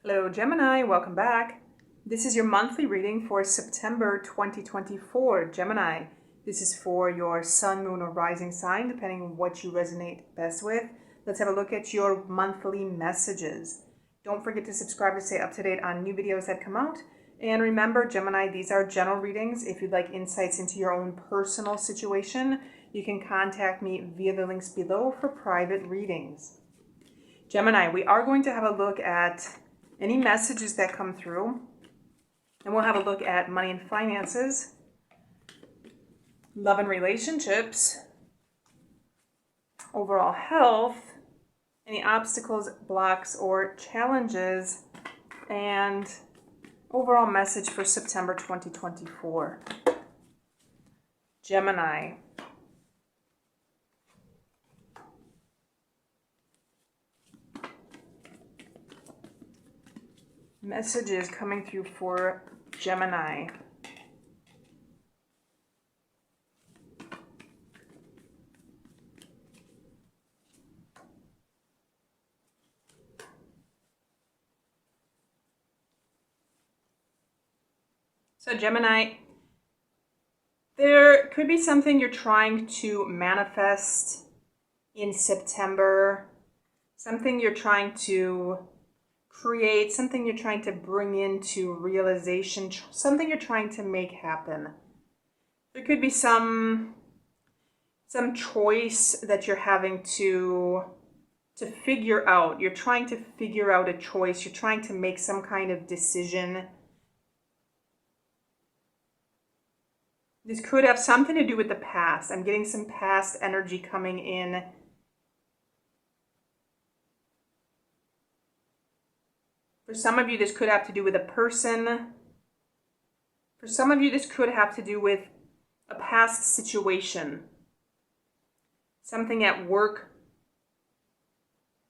Hello Gemini, welcome back. This is your monthly reading for September 2024. Gemini, this is for your sun, moon, or rising sign, depending on what you resonate best with. Let's have a look at your monthly messages. Don't forget to subscribe to stay up to date on new videos that come out. And remember, Gemini, these are general readings. If you'd like insights into your own personal situation, you can contact me via the links below for private readings. Gemini, we are going to have a look at any messages that come through, and we'll have a look at money and finances, love and relationships, overall health, any obstacles, blocks, or challenges, and overall message for September 2024. Gemini. Messages coming through for Gemini. So Gemini, there could be something you're trying to manifest in September, something you're trying to create, something you're trying to bring into realization, something you're trying to make happen. There could be some choice that you're having to figure out. You're trying to figure out a choice. You're trying to make some kind of decision. This could have something to do with the past. I'm getting some past energy coming in. For some of you, this could have to do with a person. For some of you, this could have to do with a past situation. Something at work.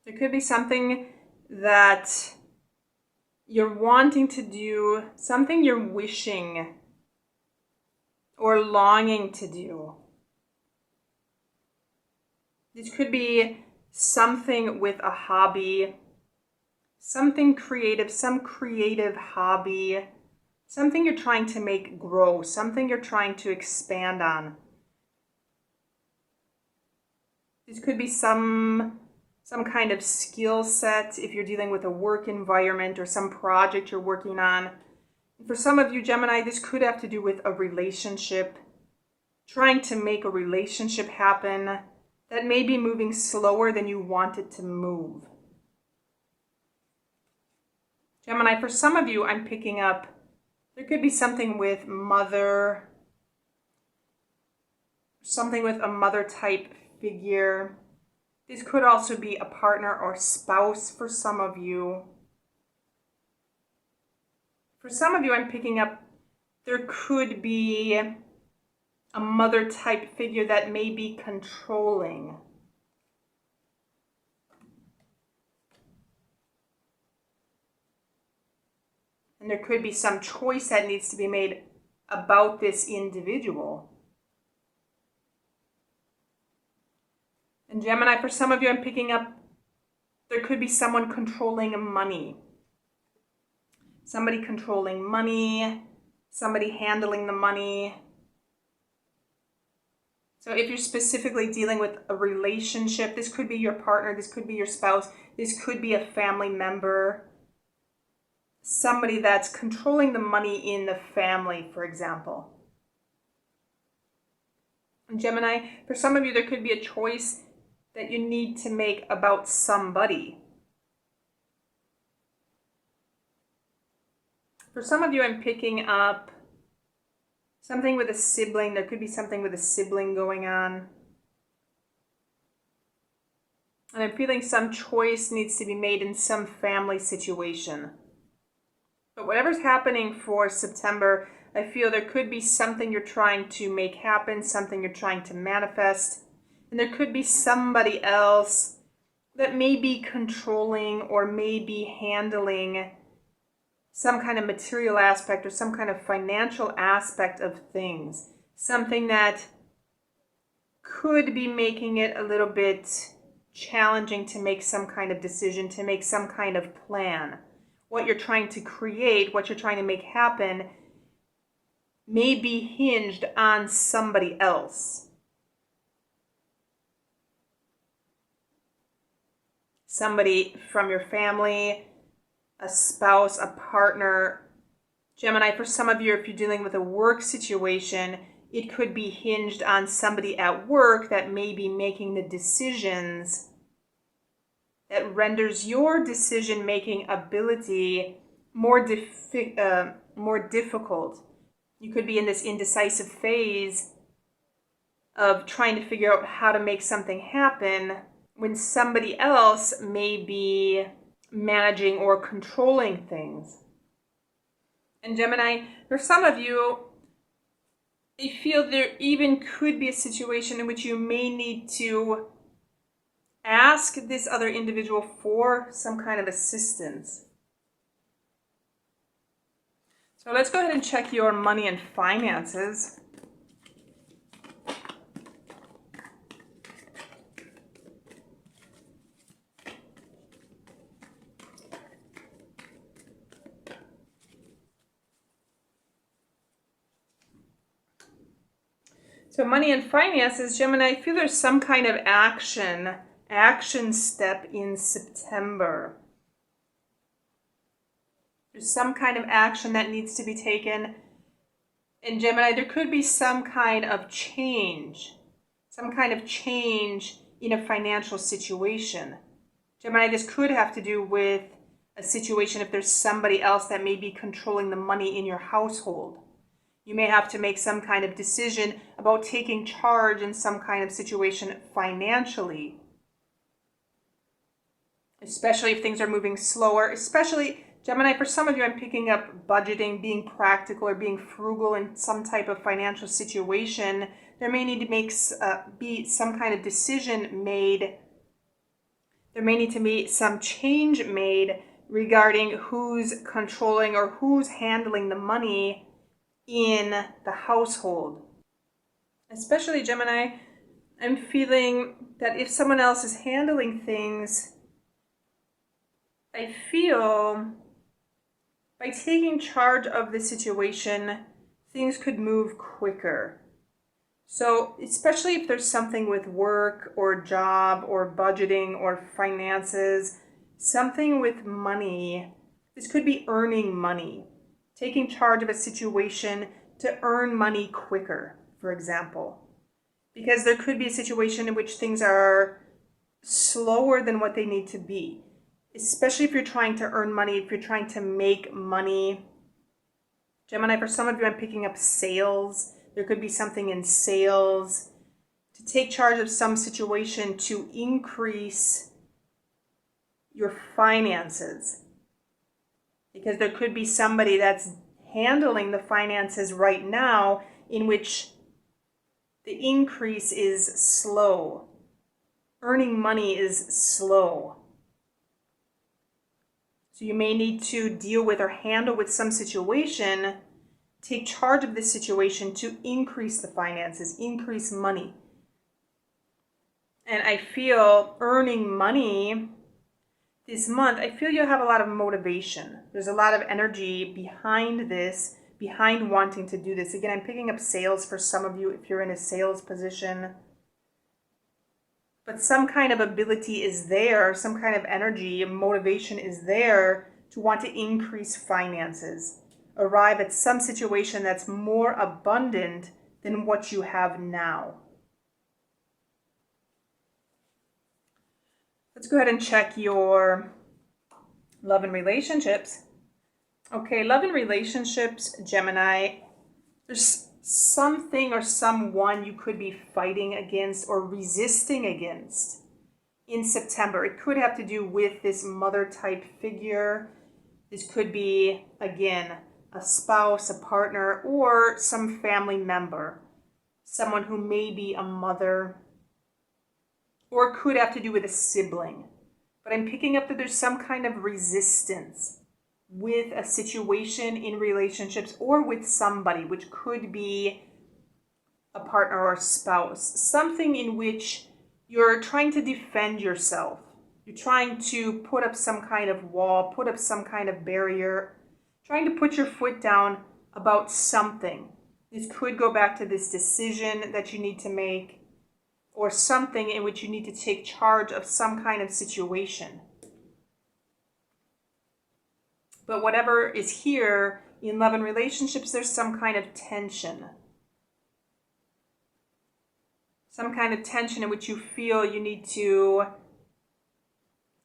There could be something that you're wanting to do, something you're wishing or longing to do. This could be something with a hobby, something creative, some creative hobby, something you're trying to make grow, something you're trying to expand on. This could be some kind of skill set if you're dealing with a work environment or some project you're working on. For some of you, Gemini, this could have to do with a relationship, trying to make a relationship happen that may be moving slower than you want it to move. Gemini, for some of you, I'm picking up, there could be something with mother, something with a mother type figure. This could also be a partner or spouse for some of you. For some of you, I'm picking up, there could be a mother type figure that may be controlling. And there could be some choice that needs to be made about this individual. And Gemini, for some of you, I'm picking up, there could be someone controlling money. Somebody controlling money, somebody handling the money. So if you're specifically dealing with a relationship, this could be your partner, this could be your spouse, this could be a family member. Somebody that's controlling the money in the family, for example. And Gemini, for some of you, there could be a choice that you need to make about somebody. For some of you, I'm picking up something with a sibling. There could be something with a sibling going on. And I'm feeling some choice needs to be made in some family situation. But whatever's happening for September, I feel there could be something you're trying to make happen, something you're trying to manifest. And there could be somebody else that may be controlling or may be handling some kind of material aspect or some kind of financial aspect of things. Something that could be making it a little bit challenging to make some kind of decision, to make some kind of plan. what you're trying to create, what you're trying to make happen, may be hinged on somebody else. Somebody from your family, a spouse, a partner. Gemini, for some of you, if you're dealing with a work situation, it could be hinged on somebody at work that may be making the decisions that renders your decision-making ability more difficult. You could be in this indecisive phase of trying to figure out how to make something happen when somebody else may be managing or controlling things. And Gemini, for some of you, I feel there even could be a situation in which you may need to ask this other individual for some kind of assistance. So let's go ahead and check your money and finances. So money and finances, Gemini, I feel there's some kind of action step in September. There's some kind of action that needs to be taken. And Gemini, there could be some kind of change in a financial situation. Gemini, this could have to do with a situation if there's somebody else that may be controlling the money in your household. You may have to make some kind of decision about taking charge in some kind of situation financially. Especially if things are moving slower. Especially, Gemini, for some of you, I'm picking up budgeting, being practical or being frugal in some type of financial situation. There may need to be some kind of decision made. There may need to be some change made regarding who's controlling or who's handling the money in the household. Especially, Gemini, I'm feeling that if someone else is handling things, I feel by taking charge of the situation, things could move quicker. So especially if there's something with work or job or budgeting or finances, something with money, this could be earning money. Taking charge of a situation to earn money quicker, for example. Because there could be a situation in which things are slower than what they need to be. Especially if you're trying to earn money, if you're trying to make money. Gemini, for some of you, I'm picking up sales. There could be something in sales. To take charge of some situation to increase your finances. Because there could be somebody that's handling the finances right now in which the increase is slow. Earning money is slow. So you may need to deal with or handle with some situation, take charge of this situation to increase the finances, increase money. And I feel earning money this month, I feel you have a lot of motivation. There's a lot of energy behind this, behind wanting to do this. Again, I'm picking up sales for some of you if you're in a sales position. But some kind of ability is there, some kind of energy and motivation is there to want to increase finances. Arrive at some situation that's more abundant than what you have now. Let's go ahead and check your love and relationships. Okay, love and relationships, Gemini. There's something or someone you could be fighting against or resisting against in September. It could have to do with this mother type figure. This could be, again, a spouse, a partner, or some family member. Someone who may be a mother, or could have to do with a sibling. But I'm picking up that there's some kind of resistance with a situation in relationships or with somebody, which could be a partner or a spouse. Something in which you're trying to defend yourself. You're trying to put up some kind of wall, put up some kind of barrier, trying to put your foot down about something. This could go back to this decision that you need to make, or something in which you need to take charge of some kind of situation. But whatever is here in love and relationships, there's some kind of tension. Some kind of tension in which you feel you need to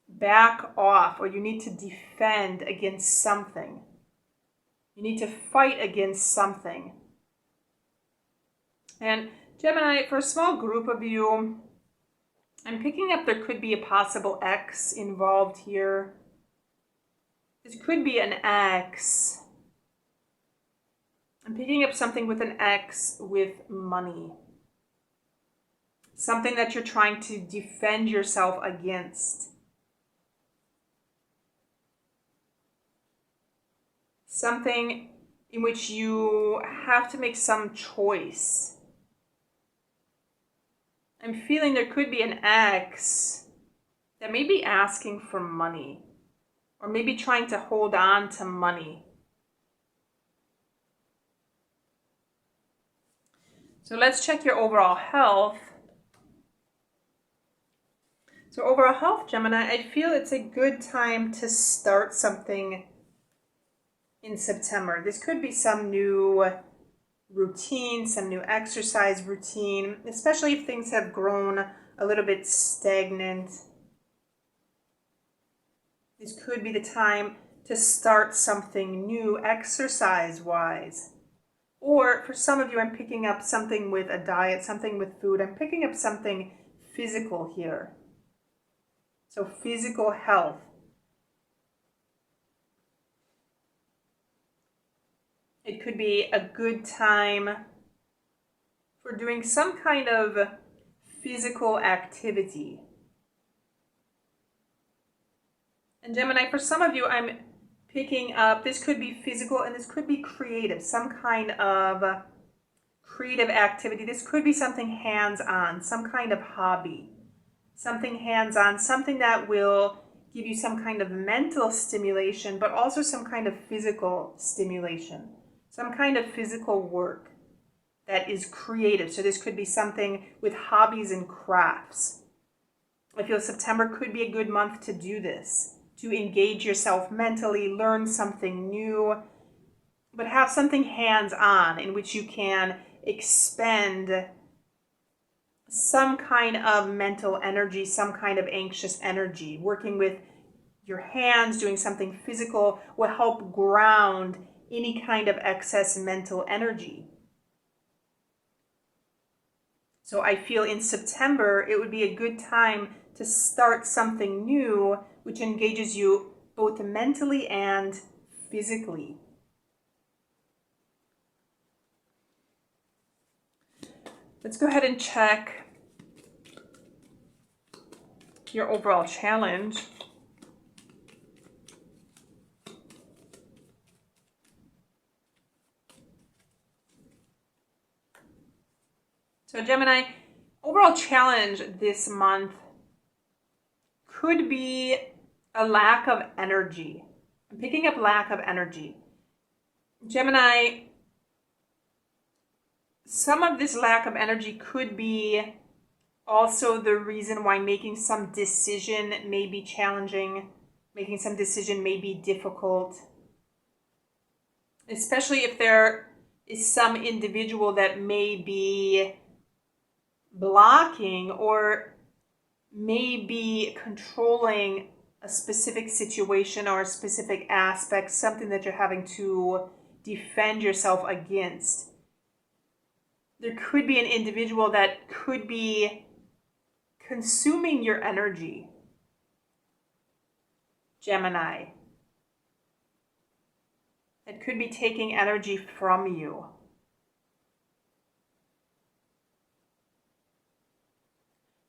back off, or you need to defend against something. You need to fight against something. And Gemini, for a small group of you, I'm picking up there could be a possible X involved here. This could be an X. I'm picking up something with an X with money. Something that you're trying to defend yourself against. Something in which you have to make some choice. I'm feeling there could be an X that may be asking for money, or maybe trying to hold on to money. So let's check your overall health. So overall health, Gemini, I feel it's a good time to start something in September. This could be some new routine, some new exercise routine, especially if things have grown a little bit stagnant. This could be the time to start something new exercise-wise. Or for some of you, I'm picking up something with a diet, something with food. I'm picking up something physical here. So physical health. It could be a good time for doing some kind of physical activity. And Gemini, for some of you, I'm picking up, this could be physical and this could be creative, some kind of creative activity. This could be something hands-on, some kind of hobby, something hands-on, something that will give you some kind of mental stimulation, but also some kind of physical stimulation. Some kind of physical work that is creative. So this could be something with hobbies and crafts. I feel September could be a good month to do this, to engage yourself mentally, learn something new, but have something hands-on in which you can expend some kind of mental energy, some kind of anxious energy. Working with your hands, doing something physical will help ground any kind of excess mental energy. So I feel in September, it would be a good time to start something new, which engages you both mentally and physically. Let's go ahead and check your overall challenge. So Gemini, overall challenge this month could be a lack of energy. I'm picking up lack of energy. Gemini, some of this lack of energy could be also the reason why making some decision may be challenging, making some decision may be difficult, especially if there is some individual that may be blocking or may be controlling a specific situation or a specific aspect, something that you're having to defend yourself against. There could be an individual that could be consuming your energy, Gemini. It could be taking energy from you.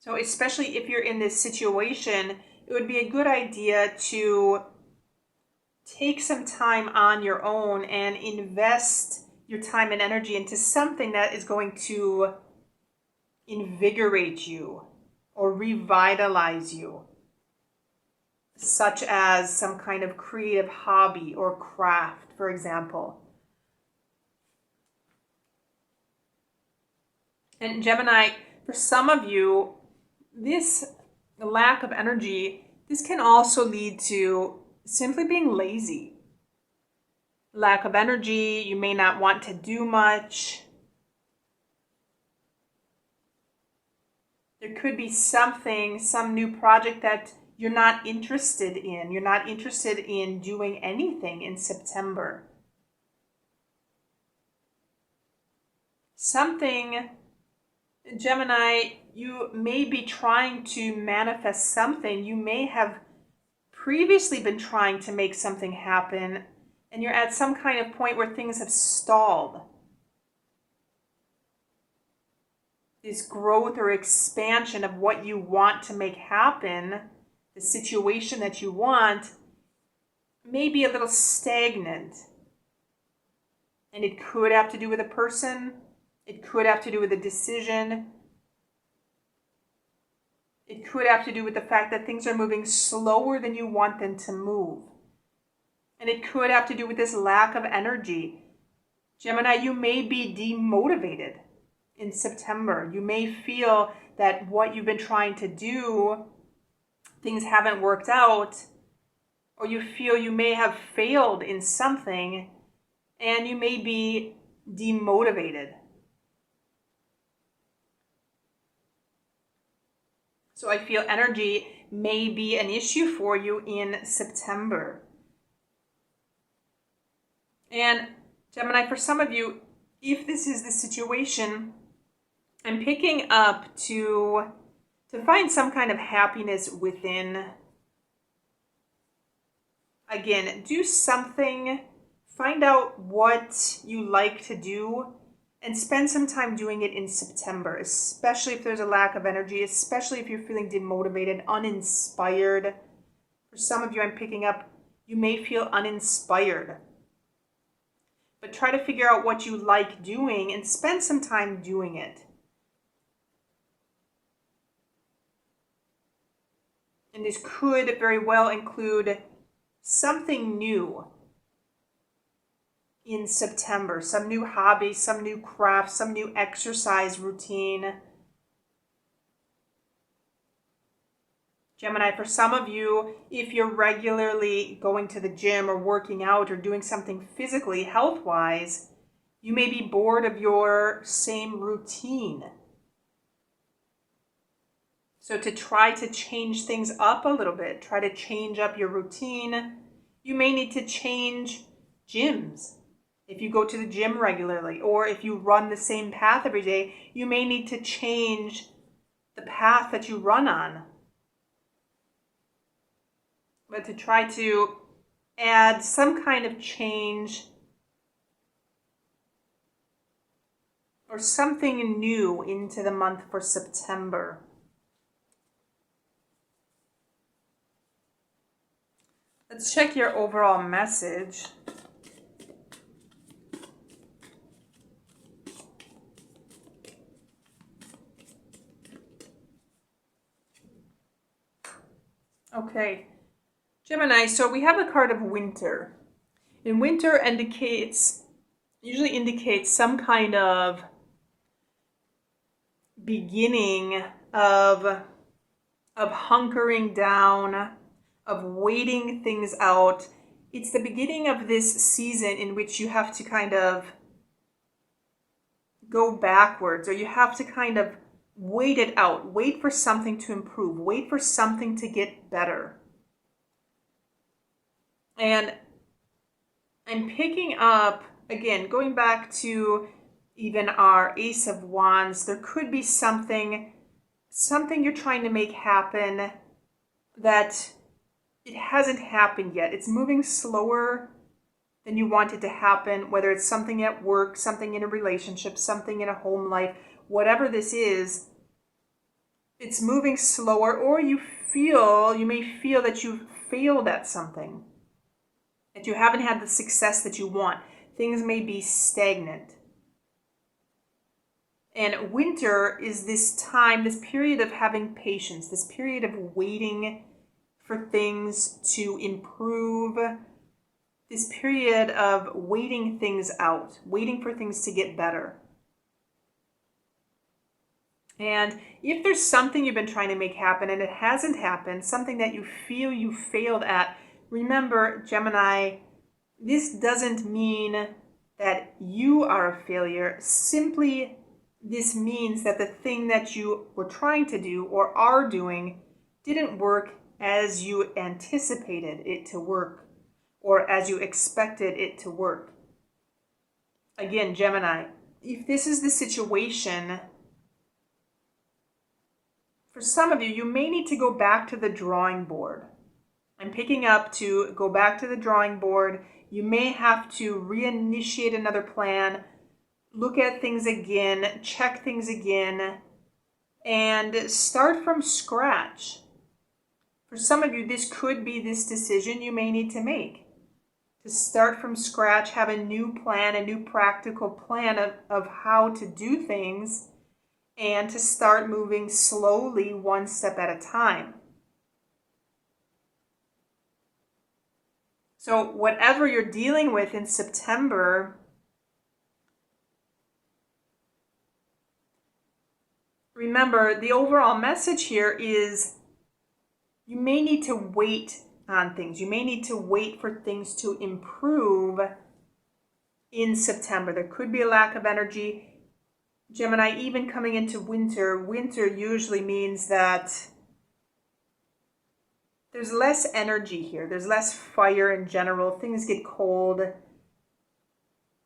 So especially if you're in this situation, it would be a good idea to take some time on your own and invest your time and energy into something that is going to invigorate you or revitalize you. such as some kind of creative hobby or craft, for example. And Gemini, for some of you, this lack of energy, this can also lead to simply being lazy. Lack of energy, you may not want to do much. There could be something, some new project that you're not interested in. You're not interested in doing anything in September. Something, Gemini, you may be trying to manifest something. You may have previously been trying to make something happen, and you're at some kind of point where things have stalled. This growth or expansion of what you want to make happen, the situation that you want, may be a little stagnant. And it could have to do with a person. It could have to do with a decision. It could have to do with the fact that things are moving slower than you want them to move. And it could have to do with this lack of energy. Gemini, you may be demotivated in September. You may feel that what you've been trying to do, things haven't worked out, or you feel you may have failed in something, and you may be demotivated. So I feel energy may be an issue for you in September. And Gemini, for some of you, if this is the situation, I'm picking up to find some kind of happiness within. Again, do something, find out what you like to do, and spend some time doing it in September, especially if there's a lack of energy, especially if you're feeling demotivated, uninspired. For some of you, I'm picking up, you may feel uninspired. But try to figure out what you like doing and spend some time doing it. And this could very well include something new in September, some new hobby, some new craft, some new exercise routine. Gemini, for some of you, if you're regularly going to the gym or working out or doing something physically, health-wise, you may be bored of your same routine. So to try to change things up a little bit, try to change up your routine. You may need to change gyms. If you go to the gym regularly, or if you run the same path every day, you may need to change the path that you run on. But to try to add some kind of change or something new into the month for September. Let's check your overall message. Okay, Gemini, so we have a card of winter. And winter usually indicates some kind of beginning of hunkering down, of waiting things out. It's the beginning of this season in which you have to kind of go backwards, or you have to kind of wait it out, wait for something to improve, wait for something to get better. And I'm picking up, again, going back to even our Ace of Wands, there could be something you're trying to make happen that it hasn't happened yet. It's moving slower than you want it to happen, whether it's something at work, something in a relationship, something in a home life, whatever this is, it's moving slower, or you may feel that you've failed at something, that you haven't had the success that you want. Things may be stagnant. And winter is this time, this period of having patience, this period of waiting for things to improve, this period of waiting things out, waiting for things to get better. And if there's something you've been trying to make happen and it hasn't happened, something that you feel you failed at, remember, Gemini, this doesn't mean that you are a failure. Simply, this means that the thing that you were trying to do or are doing didn't work as you anticipated it to work or as you expected it to work. Again, Gemini, if this is the situation, for some of you, you may need to go back to the drawing board. I'm picking up to go back to the drawing board. You may have to reinitiate another plan, look at things again, check things again, and start from scratch. For some of you, this could be this decision you may need to make. To start from scratch, have a new plan, a new practical plan of how to do things, and to start moving slowly, one step at a time. So whatever you're dealing with in September, remember, the overall message here is you may need to wait on things. You may need to wait for things to improve in September. There could be a lack of energy. Gemini, even coming into winter, winter usually means that there's less energy here. There's less fire in general. Things get cold.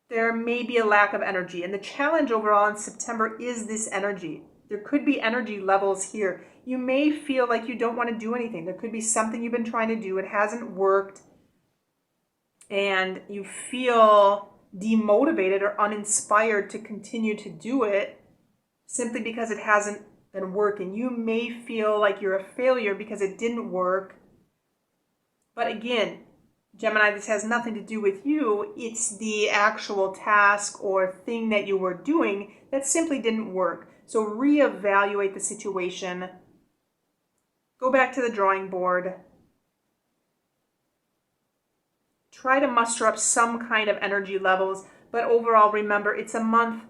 There may be a lack of energy. And the challenge overall in September is this energy. There could be energy levels here. You may feel like you don't want to do anything. There could be something you've been trying to do. It hasn't worked. And you feel demotivated or uninspired to continue to do it simply because it hasn't been working. You may feel like you're a failure because it didn't work. But again, Gemini, this has nothing to do with you. It's the actual task or thing that you were doing that simply didn't work. So reevaluate the situation. Go back to the drawing board. Try to muster up some kind of energy levels. But overall, remember, it's a month.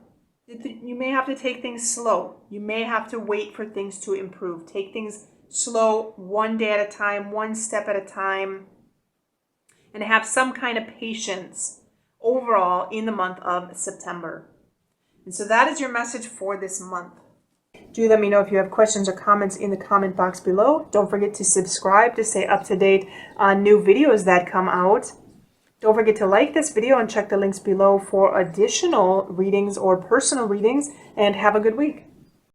You may have to take things slow. You may have to wait for things to improve. Take things slow, one day at a time, one step at a time, and have some kind of patience overall in the month of September. And so that is your message for this month. Do let me know if you have questions or comments in the comment box below. Don't forget to subscribe to stay up to date on new videos that come out. Don't forget to like this video and check the links below for additional readings or personal readings, and have a good week.